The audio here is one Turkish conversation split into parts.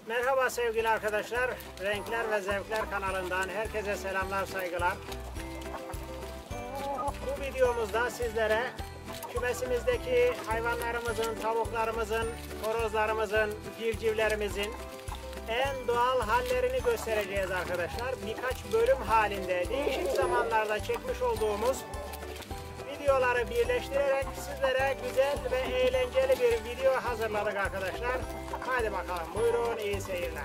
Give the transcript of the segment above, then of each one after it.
Merhaba sevgili arkadaşlar. Renkler ve Zevkler kanalından herkese selamlar, saygılar. Bu videomuzda sizlere kümesimizdeki hayvanlarımızın, tavuklarımızın, horozlarımızın, civcivlerimizin en doğal hallerini göstereceğiz arkadaşlar. Birkaç bölüm halinde değişik zamanlarda çekmiş olduğumuz videoları birleştirerek sizlere güzel ve eğlenceli bir video hazırladık arkadaşlar. Hadi bakalım, buyurun, iyi seyirler.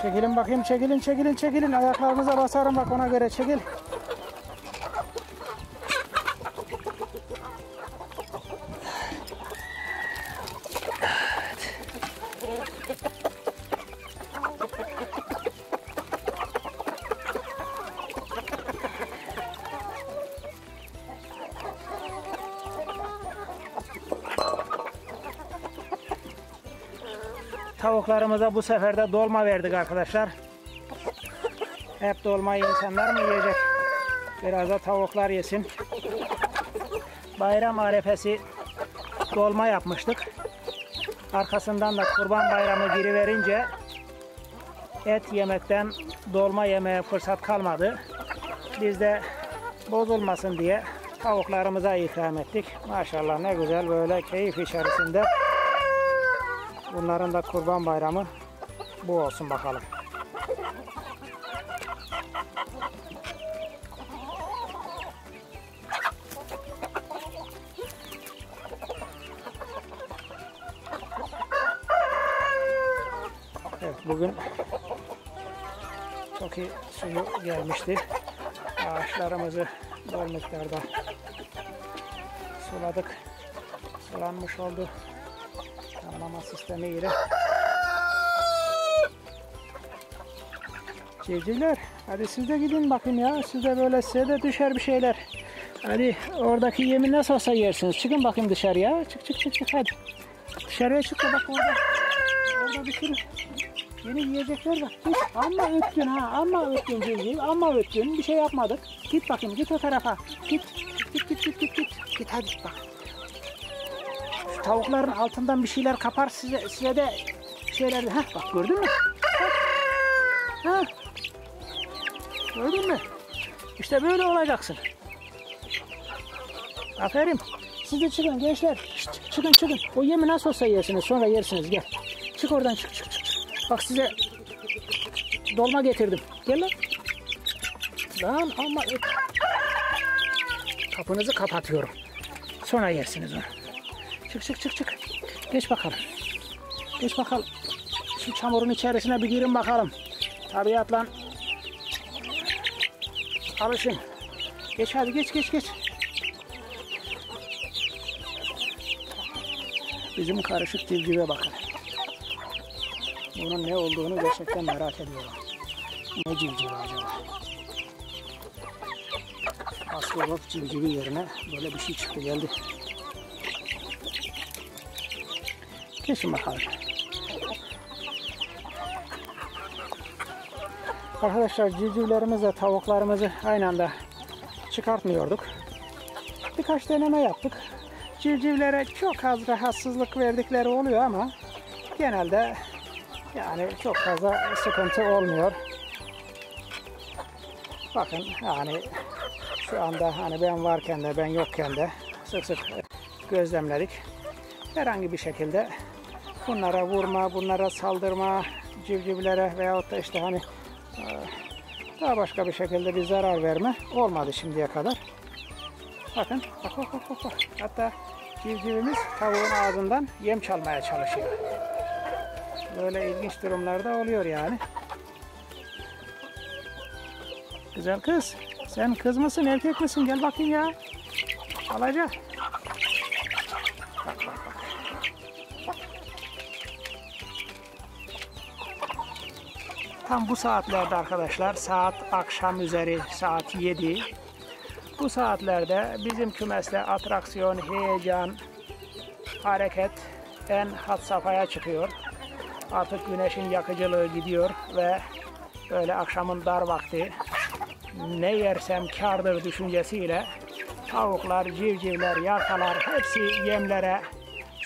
Çekilin bakayım, çekilin. Ayaklarınıza basarım bak, ona göre çekil. Tavuklarımıza bu sefer de dolma verdik arkadaşlar. Hep dolmayı insanlar mı yiyecek? Biraz da tavuklar yesin. Bayram arefesi dolma yapmıştık. Arkasından da Kurban Bayramı giriverince et yemekten dolma yemeye fırsat kalmadı. Biz de bozulmasın diye tavuklarımıza ikram ettik. Maşallah ne güzel, böyle keyif içerisinde. Bunların da Kurban Bayramı bu olsun bakalım. Evet, bugün çok iyi suyu gelmişti. Ağaçlarımızı bol miktarda suladık. Sulanmış oldu. Damlama sistemiyle. Civcivler, hadi siz de gidin bakın ya. Siz de böyle, size de düşer bir şeyler. Hadi oradaki yemi nasıl olsa yersiniz. Çıkın bakayım dışarıya. Çık hadi. Dışarıya çık da bak orada bir sürü yeni yiyecekler var. Git. Amma öttün ha. Amma öttün civciv. Amma öttün. Bir şey yapmadık. Git bakayım. Git o tarafa. Git hadi bak. Tavukların altından bir şeyler kapar, size de şeyler. Bak gördün mü? Bak. Gördün mü? İşte böyle olacaksın. Aferin. Siz de çıkın gençler. Şişt, çıkın. O yemi nasıl olsa yersiniz, sonra yersiniz. Gel. Çık oradan, çık. Bak size dolma getirdim. Gel lan. Lan ama kapınızı kapatıyorum. Sonra yersiniz onu. Çık. Geç bakalım. Şu çamurun içerisine bir girin bakalım. Tabiatla alışın. Geç hadi, geç. Bizim karışık civcive bakın. Bunun ne olduğunu gerçekten merak ediyorum. Ne civcivi acaba? Askolot civcivi yerine böyle bir şey çıktı, geldi. Geçin bakalım. Arkadaşlar, civcivlerimizle tavuklarımızı aynı anda çıkartmıyorduk. Birkaç deneme yaptık. Civcivlere çok az rahatsızlık verdikleri oluyor ama genelde yani çok fazla sıkıntı olmuyor. Bakın yani şu anda hani ben varken de ben yokken de sık gözlemledik. Herhangi bir şekilde bunlara vurma, bunlara saldırma, civcivlere veyahut da işte hani daha başka bir şekilde bir zarar verme olmadı şimdiye kadar. Bakın, bak. Hatta civcivimiz tavuğun ağzından yem çalmaya çalışıyor. Böyle ilginç durumlarda oluyor yani. Güzel kız. Sen kız mısın, erkek misin? Gel bakayım ya. Alaca. Bak. tam bu saatlerde arkadaşlar, saat akşam üzeri saat 7. Bu saatlerde bizim kümeste atraksiyon, heyecan, hareket en had safhaya çıkıyor. Artık güneşin yakıcılığı gidiyor ve böyle akşamın dar vakti ne yersem kârdır düşüncesiyle tavuklar, civcivler, yarkalar hepsi yemlere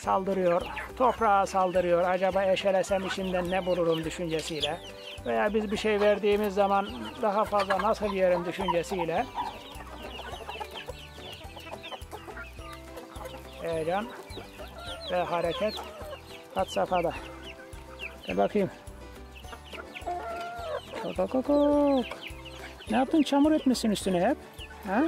saldırıyor, toprağa saldırıyor. Acaba eşelesem içinden ne bulurum düşüncesiyle veya biz bir şey verdiğimiz zaman daha fazla nasıl yerim düşüncesiyle heyecan ve hareket had safhada. Gel bakayım. Kok kok kok. Ne yaptın? Çamur etmişsin üstüne hep. Ha?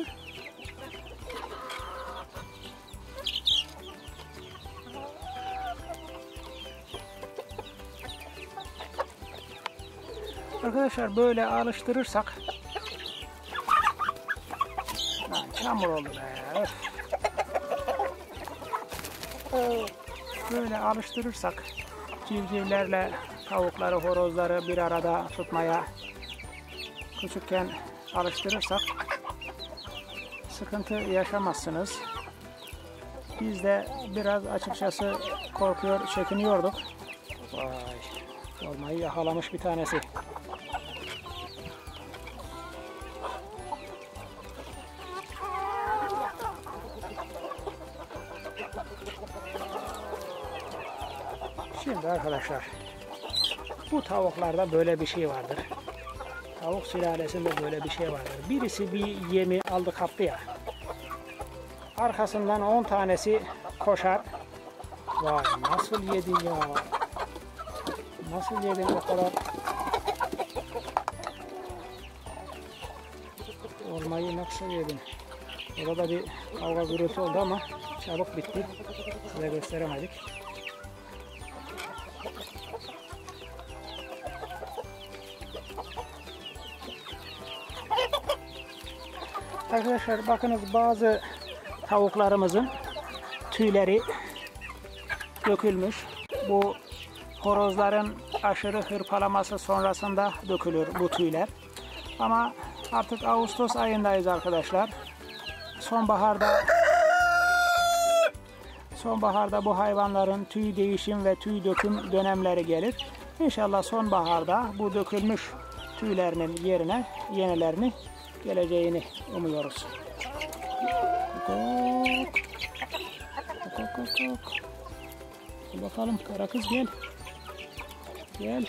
Arkadaşlar böyle alıştırırsak lan çamur oldu be. Böyle alıştırırsak civcivlerle tavukları, horozları bir arada tutmaya küçükken alıştırırsak sıkıntı yaşamazsınız. Biz de biraz açıkçası korkuyor, çekiniyorduk. Vay, olmayı yakalamış bir tanesi. Şimdi arkadaşlar, bu tavuklarda böyle bir şey vardır. Tavuk sülalesinde böyle bir şey vardır. Birisi bir yemi aldı kaptı ya. Arkasından 10 tanesi koşar. Vay nasıl yedin ya? Nasıl yedin o kadar? Olmayı nasıl yedin? Orada bir kavga gürültü oldu ama çabuk bitti. Size gösteremedik. Arkadaşlar bakınız, bazı tavuklarımızın tüyleri dökülmüş. Bu horozların aşırı hırpalaması sonrasında dökülür bu tüyler. Ama artık Ağustos ayındayız arkadaşlar. Sonbaharda bu hayvanların tüy değişim ve tüy döküm dönemleri gelir. İnşallah sonbaharda bu dökülmüş tüylerinin yerine yenilerini geleceğini umuyoruz. Kok. Kok kok kok. Gel bakalım kara kız, gel. Gel.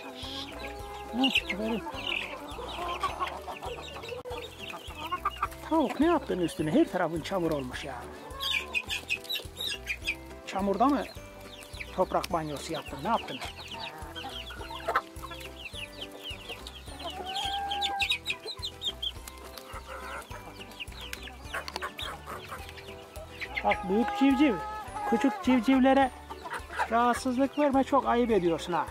Aferin. Tavuk ne yaptın üstüne? Her tarafın çamur olmuş ya. Çamurda mı toprak banyosu yaptın? Ne yaptın? Bak büyük civciv, küçük civcivlere rahatsızlık verme, çok ayıp ediyorsun ha.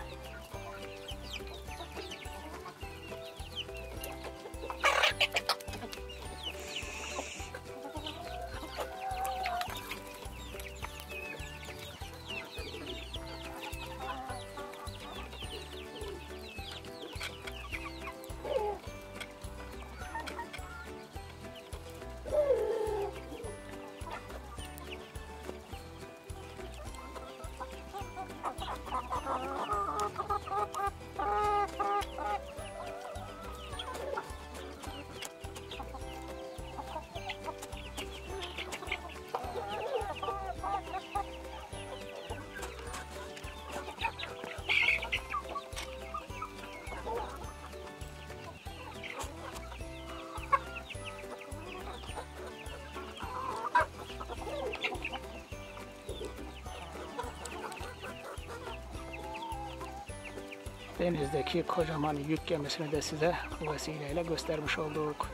Denizdeki kocaman yük gemisini de size bu vesileyle göstermiş olduk.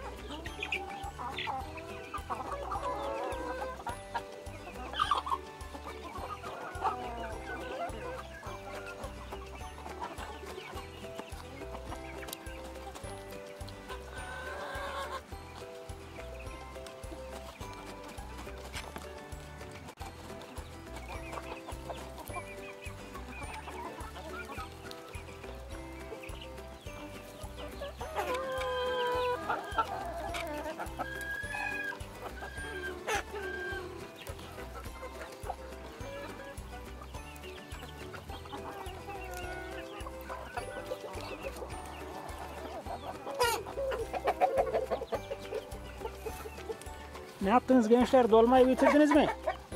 Ne yaptınız gençler? Dolmayı bitirdiniz mi?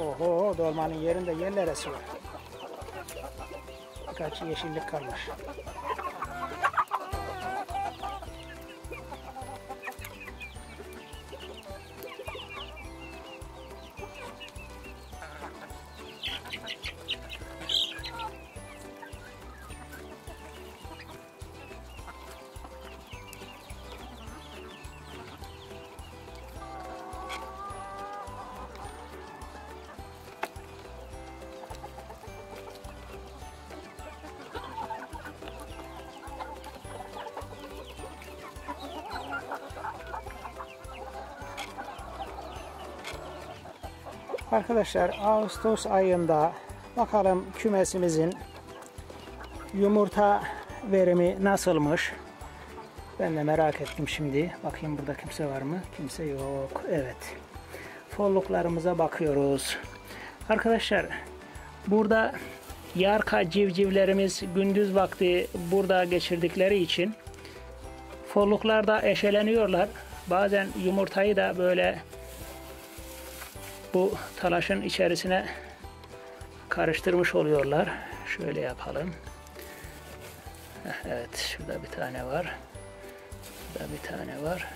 Oho, dolmanın yerinde yerler esiyor. Birkaç yeşillik kalmış. Arkadaşlar, Ağustos ayında bakalım kümesimizin yumurta verimi nasılmış? Ben de merak ettim şimdi. Bakayım burada kimse var mı? Kimse yok. Evet. Folluklarımıza bakıyoruz. Arkadaşlar, burada yarka civcivlerimiz gündüz vakti burada geçirdikleri için folluklarda eşeleniyorlar. Bazen yumurtayı da böyle bu talaşın içerisine karıştırmış oluyorlar. Şöyle yapalım. Evet, şurada bir tane var. Burada bir tane var.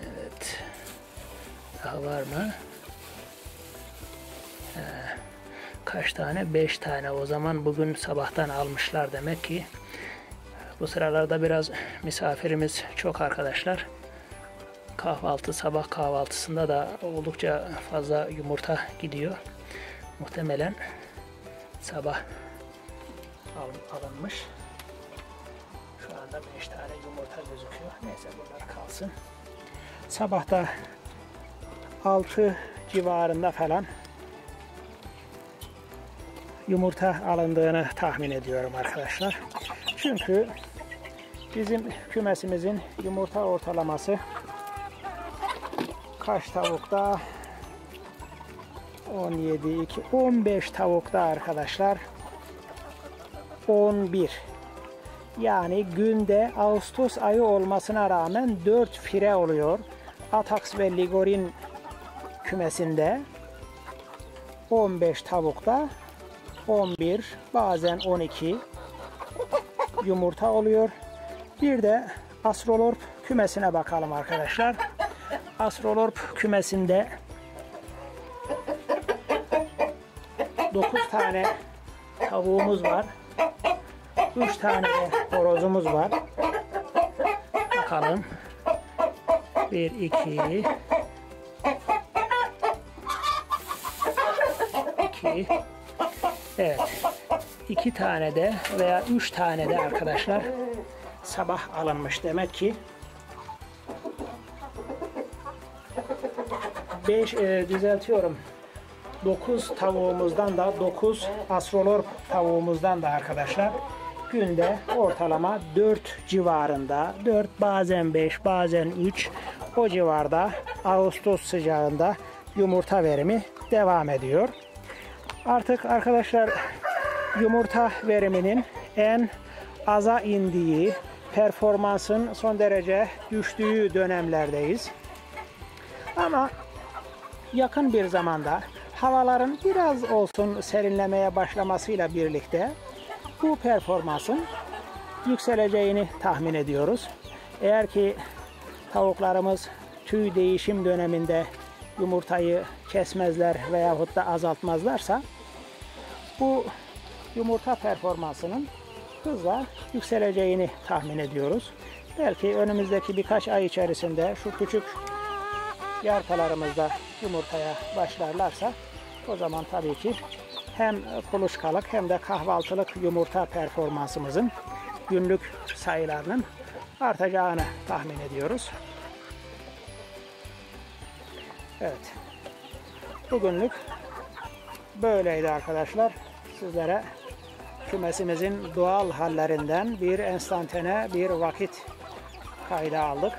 Evet. Daha var mı? Kaç tane? 5 tane. O zaman bugün sabahtan almışlar demek ki. Bu sıralarda biraz misafirimiz çok arkadaşlar. Kahvaltı, sabah kahvaltısında da oldukça fazla yumurta gidiyor. Muhtemelen sabah alınmış. Şu anda 5 tane yumurta gözüküyor. Neyse, bunlar kalsın. Sabahta 6 civarında falan yumurta alındığını tahmin ediyorum arkadaşlar. Çünkü bizim kümesimizin yumurta ortalaması kaç tavukta? 17, 2, 15 tavukta arkadaşlar. 11. Yani günde Ağustos ayı olmasına rağmen 4 fire oluyor. Atax ve Ligorin kümesinde 15 tavukta 11, bazen 12 yumurta oluyor. Bir de Astrolorp kümesine bakalım arkadaşlar. Astrolorp kümesinde 9 tane tavuğumuz var. 3 tane de horozumuz var. Bakalım. 1, 2 Evet. 2 tane de veya 3 tane de arkadaşlar sabah alınmış. Demek ki 9 tavuğumuzdan da 9 Astrolorp tavuğumuzdan da arkadaşlar günde ortalama 4 civarında, 4 bazen 5 bazen 3 o civarda Ağustos sıcağında yumurta verimi devam ediyor. Artık arkadaşlar yumurta veriminin en aza indiği, performansın son derece düştüğü dönemlerdeyiz. Ama yakın bir zamanda havaların biraz olsun serinlemeye başlamasıyla birlikte bu performansın yükseleceğini tahmin ediyoruz. Eğer ki tavuklarımız tüy değişim döneminde yumurtayı kesmezler veyahut da azaltmazlarsa bu yumurta performansının hızla yükseleceğini tahmin ediyoruz. Belki önümüzdeki birkaç ay içerisinde şu küçük yarkalarımızda yumurtaya başlarlarsa o zaman tabii ki hem kuluçkalık hem de kahvaltılık yumurta performansımızın günlük sayılarının artacağını tahmin ediyoruz. Evet. Bugünlük böyleydi arkadaşlar. Sizlere kümesimizin doğal hallerinden bir enstantane bir vakit kaydı aldık.